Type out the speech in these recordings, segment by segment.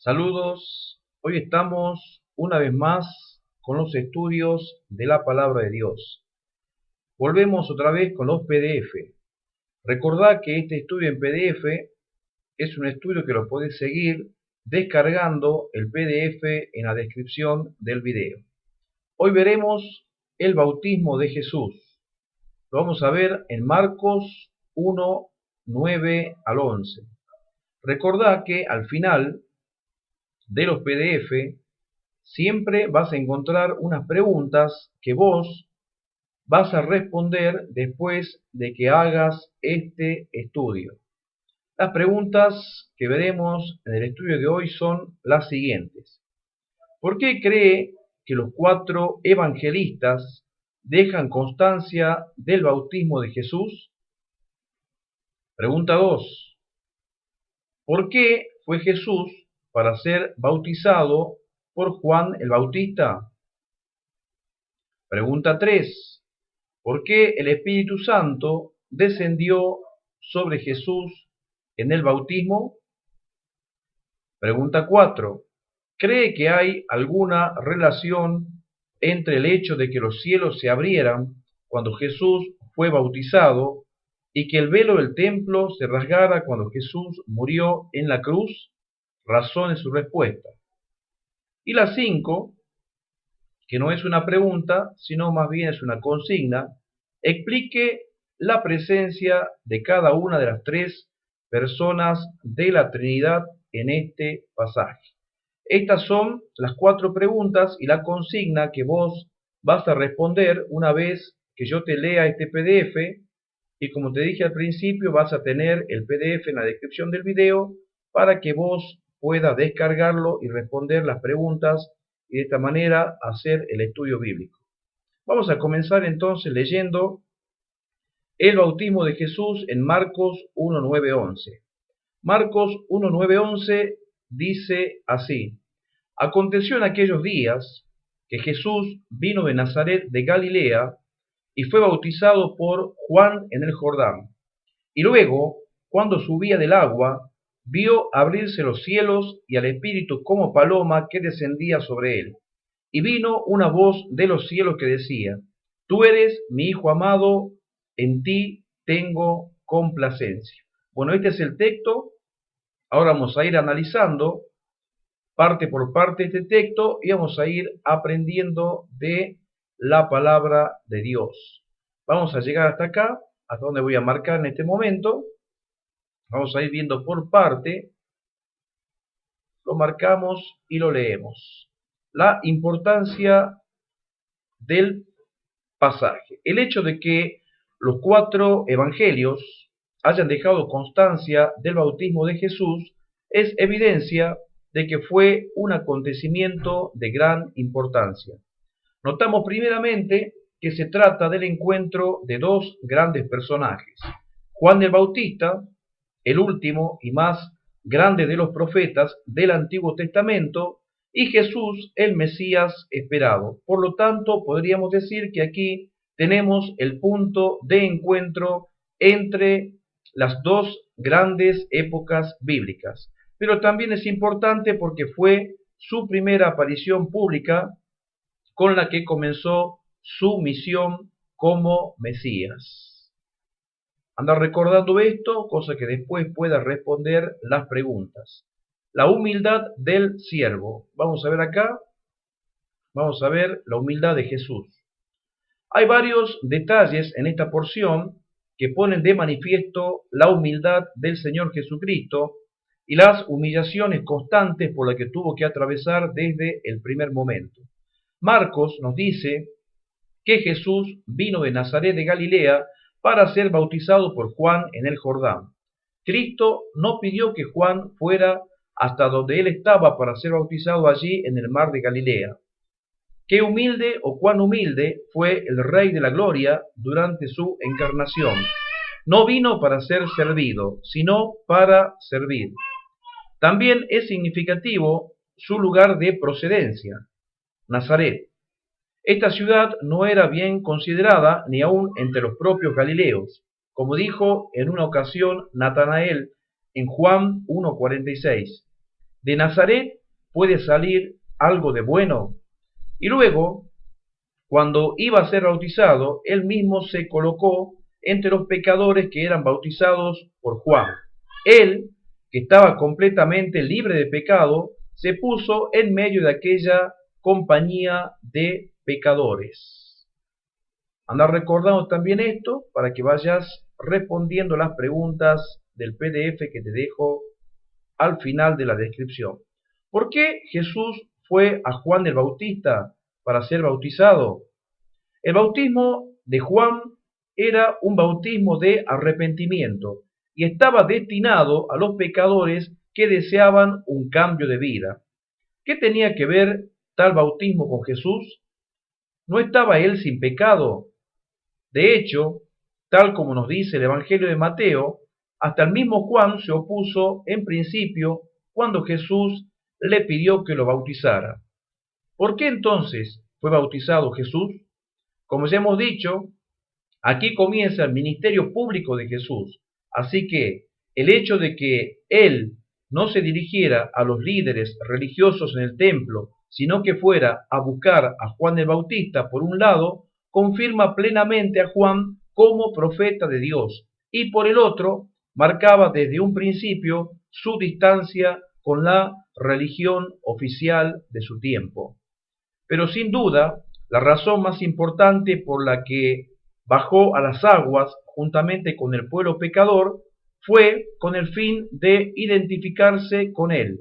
Saludos, hoy estamos una vez más con los estudios de la palabra de Dios. Volvemos otra vez con los PDF. Recordad que este estudio en PDF es un estudio que lo podés seguir descargando el PDF en la descripción del video. Hoy veremos el bautismo de Jesús. Lo vamos a ver en Marcos 1, 9 al 11. Recordad que al final de los PDF siempre vas a encontrar unas preguntas que vos vas a responder después de que hagas este estudio. Las preguntas que veremos en el estudio de hoy son las siguientes. ¿Por qué cree que los 4 evangelistas dejan constancia del bautismo de Jesús? Pregunta 2. ¿Por qué fue Jesús para ser bautizado por Juan el Bautista? Pregunta 3. ¿Por qué el Espíritu Santo descendió sobre Jesús en el bautismo? Pregunta 4. ¿Cree que hay alguna relación entre el hecho de que los cielos se abrieran cuando Jesús fue bautizado y que el velo del templo se rasgara cuando Jesús murió en la cruz? Razone su respuesta. Y la 5, que no es una pregunta, sino más bien es una consigna, explique la presencia de cada una de las 3 personas de la Trinidad en este pasaje. Estas son las 4 preguntas y la consigna que vos vas a responder una vez que yo te lea este PDF, y como te dije al principio, vas a tener el PDF en la descripción del video para que vos puedas descargarlo y responder las preguntas y de esta manera hacer el estudio bíblico. Vamos a comenzar entonces leyendo el bautismo de Jesús en Marcos 1, 9, 11. Marcos 1, 9, 11 dice así: Aconteció en aquellos días que Jesús vino de Nazaret de Galilea y fue bautizado por Juan en el Jordán. Y luego, cuando subía del agua, vio abrirse los cielos y al Espíritu como paloma que descendía sobre él. Y vino una voz de los cielos que decía: Tú eres mi Hijo amado, en ti tengo complacencia. Bueno, este es el texto. Ahora vamos a ir analizando parte por parte este texto y vamos a ir aprendiendo de la palabra de Dios. Vamos a llegar hasta acá, hasta donde voy a marcar en este momento. Vamos a ir viendo por parte, lo marcamos y lo leemos. La importancia del pasaje. El hecho de que los 4 evangelios hayan dejado constancia del bautismo de Jesús es evidencia de que fue un acontecimiento de gran importancia. Notamos primeramente que se trata del encuentro de 2 grandes personajes: Juan el Bautista, el último y más grande de los profetas del Antiguo Testamento, y Jesús, el Mesías esperado. Por lo tanto, podríamos decir que aquí tenemos el punto de encuentro entre las 2 grandes épocas bíblicas. Pero también es importante porque fue su primera aparición pública con la que comenzó su misión como Mesías. Anda recordando esto, cosa que después pueda responder las preguntas. La humildad del siervo. Vamos a ver acá, vamos a ver la humildad de Jesús. Hay varios detalles en esta porción que ponen de manifiesto la humildad del Señor Jesucristo y las humillaciones constantes por las que tuvo que atravesar desde el primer momento. Marcos nos dice que Jesús vino de Nazaret de Galilea para ser bautizado por Juan en el Jordán. Cristo no pidió que Juan fuera hasta donde él estaba para ser bautizado allí en el mar de Galilea. Qué humilde o cuán humilde fue el Rey de la Gloria durante su encarnación. No vino para ser servido, sino para servir. También es significativo su lugar de procedencia, Nazaret. Esta ciudad no era bien considerada ni aun entre los propios galileos, como dijo en una ocasión Natanael en Juan 1:46. ¿De Nazaret puede salir algo de bueno? Y luego, cuando iba a ser bautizado, él mismo se colocó entre los pecadores que eran bautizados por Juan. Él, que estaba completamente libre de pecado, se puso en medio de aquella compañía de pecadores. Anda recordando también esto para que vayas respondiendo las preguntas del PDF que te dejo al final de la descripción. ¿Por qué Jesús fue a Juan el Bautista para ser bautizado? El bautismo de Juan era un bautismo de arrepentimiento y estaba destinado a los pecadores que deseaban un cambio de vida. ¿Qué tenía que ver tal bautismo con Jesús? ¿No estaba él sin pecado? De hecho, tal como nos dice el Evangelio de Mateo, hasta el mismo Juan se opuso en principio cuando Jesús le pidió que lo bautizara. ¿Por qué entonces fue bautizado Jesús? Como ya hemos dicho, aquí comienza el ministerio público de Jesús. Así que el hecho de que él no se dirigiera a los líderes religiosos en el templo, sino que fuera a buscar a Juan el Bautista, por un lado, confirma plenamente a Juan como profeta de Dios, y por el otro, marcaba desde un principio su distancia con la religión oficial de su tiempo. Pero sin duda, la razón más importante por la que bajó a las aguas juntamente con el pueblo pecador fue con el fin de identificarse con él,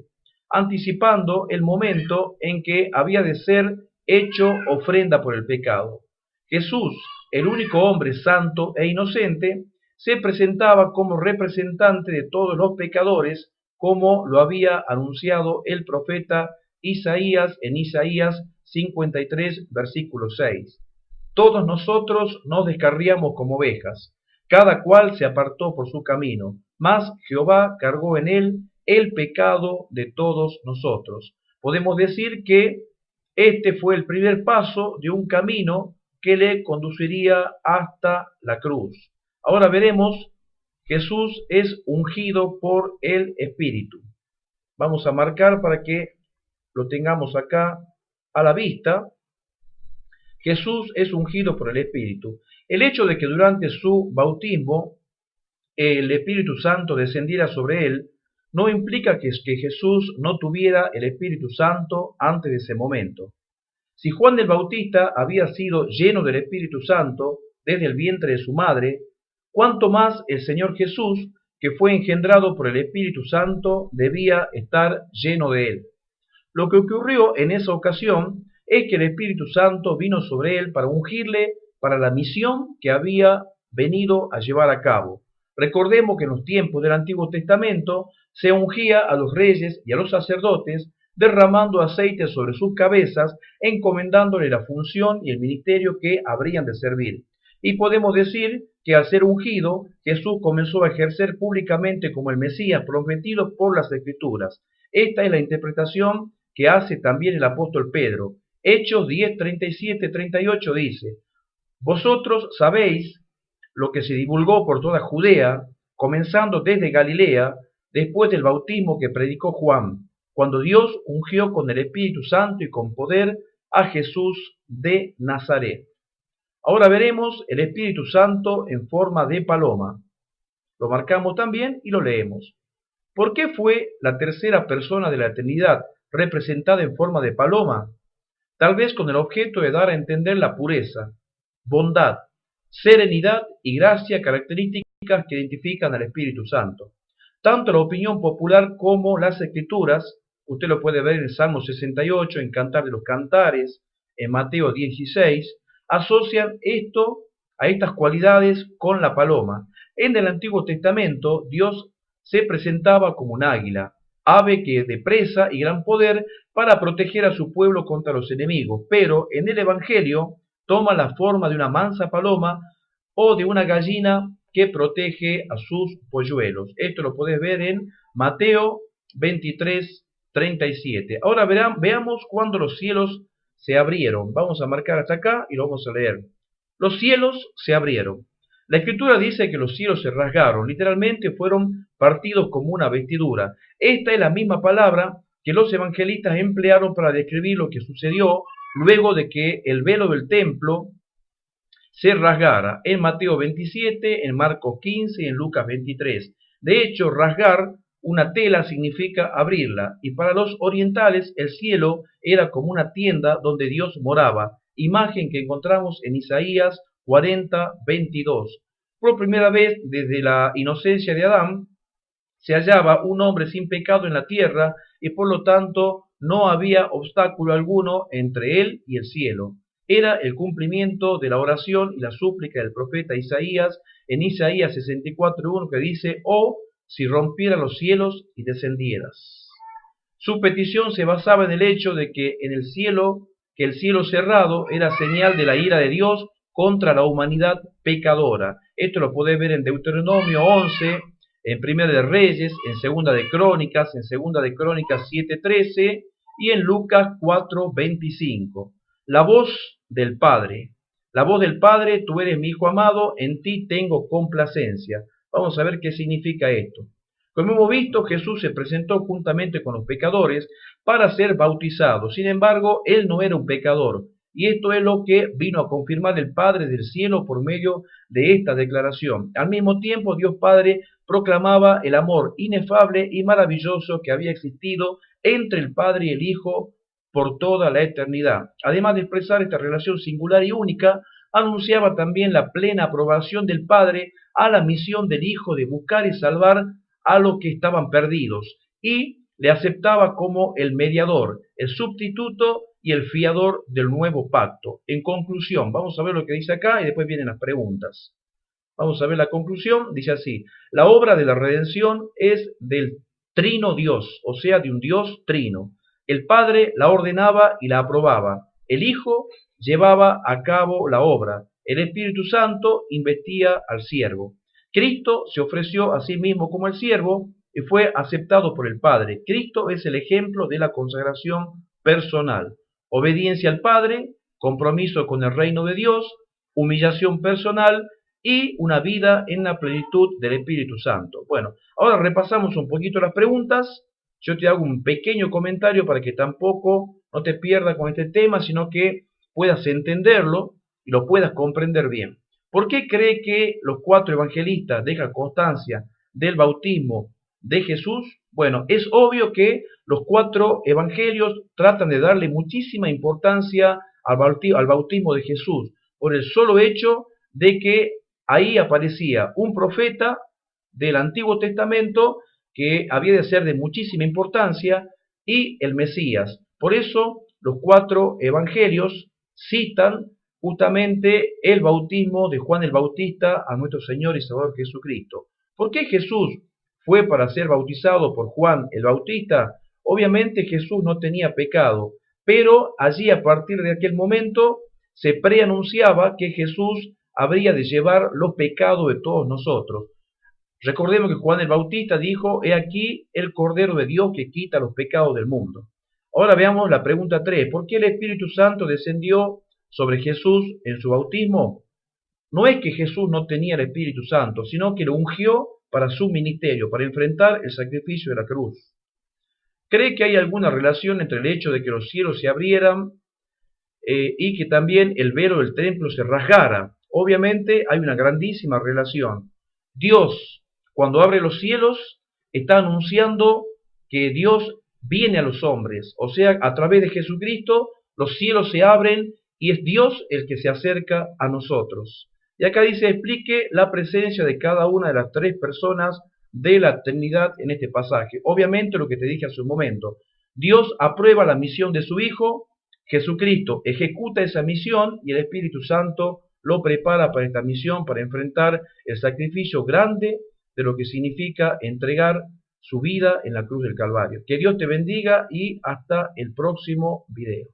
anticipando el momento en que había de ser hecho ofrenda por el pecado. Jesús, el único hombre santo e inocente, se presentaba como representante de todos los pecadores, como lo había anunciado el profeta Isaías en Isaías 53, versículo 6. Todos nosotros nos descarriamos como ovejas, cada cual se apartó por su camino, mas Jehová cargó en él el pecado de todos nosotros. Podemos decir que este fue el primer paso de un camino que le conduciría hasta la cruz. Ahora veremos, Jesús es ungido por el Espíritu. Vamos a marcar para que lo tengamos acá a la vista. Jesús es ungido por el Espíritu. El hecho de que durante su bautismo el Espíritu Santo descendiera sobre él no implica que Jesús no tuviera el Espíritu Santo antes de ese momento. Si Juan el Bautista había sido lleno del Espíritu Santo desde el vientre de su madre, cuánto más el Señor Jesús, que fue engendrado por el Espíritu Santo, debía estar lleno de él. Lo que ocurrió en esa ocasión es que el Espíritu Santo vino sobre él para ungirle para la misión que había venido a llevar a cabo. Recordemos que en los tiempos del Antiguo Testamento se ungía a los reyes y a los sacerdotes, derramando aceite sobre sus cabezas, encomendándole la función y el ministerio que habrían de servir. Y podemos decir que al ser ungido, Jesús comenzó a ejercer públicamente como el Mesías prometido por las Escrituras. Esta es la interpretación que hace también el apóstol Pedro. Hechos 10, 37, 38 dice: Vosotros sabéis lo que se divulgó por toda Judea, comenzando desde Galilea, después del bautismo que predicó Juan, cuando Dios ungió con el Espíritu Santo y con poder a Jesús de Nazaret. Ahora veremos el Espíritu Santo en forma de paloma. Lo marcamos también y lo leemos. ¿Por qué fue la tercera persona de la Trinidad representada en forma de paloma? Tal vez con el objeto de dar a entender la pureza, bondad, serenidad y gracia, características que identifican al Espíritu Santo. Tanto la opinión popular como las Escrituras, usted lo puede ver en Salmo 68, en Cantar de los Cantares, en Mateo 16, asocian esto a estas cualidades con la paloma. En el Antiguo Testamento, Dios se presentaba como un águila, ave que de presa y gran poder para proteger a su pueblo contra los enemigos, pero en el Evangelio toma la forma de una mansa paloma o de una gallina que protege a sus polluelos. Esto lo podés ver en Mateo 23, 37. Ahora veamos cuando los cielos se abrieron. Vamos a marcar hasta acá y lo vamos a leer. Los cielos se abrieron. La Escritura dice que los cielos se rasgaron, literalmente fueron partidos como una vestidura. Esta es la misma palabra que los evangelistas emplearon para describir lo que sucedió luego de que el velo del templo se rasgara en Mateo 27, en Marcos 15 y en Lucas 23. De hecho, rasgar una tela significa abrirla, y para los orientales el cielo era como una tienda donde Dios moraba, imagen que encontramos en Isaías 40, 22. Por primera vez desde la inocencia de Adán, se hallaba un hombre sin pecado en la tierra, y por lo tanto no había obstáculo alguno entre él y el cielo. Era el cumplimiento de la oración y la súplica del profeta Isaías en Isaías 64:1, que dice: «Oh, si rompiera los cielos y descendieras». Su petición se basaba en el hecho de que el cielo cerrado era señal de la ira de Dios contra la humanidad pecadora. Esto lo podés ver en Deuteronomio 11, en Primera de Reyes, en Segunda de Crónicas, en Segunda de Crónicas 7:13 y en Lucas 4:25. La voz del Padre. La voz del Padre: «Tú eres mi Hijo amado, en ti tengo complacencia». Vamos a ver qué significa esto. Como hemos visto, Jesús se presentó juntamente con los pecadores para ser bautizado. Sin embargo, él no era un pecador. Y esto es lo que vino a confirmar el Padre del cielo por medio de esta declaración. Al mismo tiempo, Dios Padre proclamaba el amor inefable y maravilloso que había existido entre el Padre y el Hijo por toda la eternidad. Además de expresar esta relación singular y única, anunciaba también la plena aprobación del Padre a la misión del Hijo de buscar y salvar a los que estaban perdidos, y le aceptaba como el mediador, el sustituto y el fiador del nuevo pacto. En conclusión, vamos a ver lo que dice acá y después vienen las preguntas. Vamos a ver la conclusión. Dice así: la obra de la redención es del trino Dios, o sea, de un Dios trino. El Padre la ordenaba y la aprobaba. El Hijo llevaba a cabo la obra. El Espíritu Santo investiga al siervo. Cristo se ofreció a sí mismo como el siervo y fue aceptado por el Padre. Cristo es el ejemplo de la consagración personal. Obediencia al Padre, compromiso con el reino de Dios, humillación personal y una vida en la plenitud del Espíritu Santo. Bueno, ahora repasamos un poquito las preguntas. Yo te hago un pequeño comentario para que tampoco no te pierdas con este tema, sino que puedas entenderlo y lo puedas comprender bien. ¿Por qué cree que los 4 evangelistas dejan constancia del bautismo de Jesús? Bueno, es obvio que los 4 evangelios tratan de darle muchísima importancia al bautismo de Jesús, por el solo hecho de que ahí aparecía un profeta del Antiguo Testamento que había de ser de muchísima importancia, y el Mesías. Por eso los 4 evangelios citan justamente el bautismo de Juan el Bautista a nuestro Señor y Salvador Jesucristo. ¿Por qué Jesús fue para ser bautizado por Juan el Bautista? Obviamente Jesús no tenía pecado, pero allí, a partir de aquel momento, se preanunciaba que Jesús habría de llevar los pecados de todos nosotros. Recordemos que Juan el Bautista dijo: «He aquí el Cordero de Dios que quita los pecados del mundo». Ahora veamos la pregunta 3. ¿Por qué el Espíritu Santo descendió sobre Jesús en su bautismo? No es que Jesús no tenía el Espíritu Santo, sino que lo ungió para su ministerio, para enfrentar el sacrificio de la cruz. ¿Cree que hay alguna relación entre el hecho de que los cielos se abrieran y que también el velo del templo se rasgara? Obviamente hay una grandísima relación. Dios, cuando abre los cielos, está anunciando que Dios viene a los hombres, o sea, a través de Jesucristo los cielos se abren y es Dios el que se acerca a nosotros. Y acá dice: explique la presencia de cada una de las 3 personas de la Trinidad en este pasaje. Obviamente lo que te dije hace un momento: Dios aprueba la misión de su Hijo, Jesucristo ejecuta esa misión y el Espíritu Santo lo prepara para esta misión, para enfrentar el sacrificio grande de lo que significa entregar su vida en la cruz del Calvario. Que Dios te bendiga y hasta el próximo video.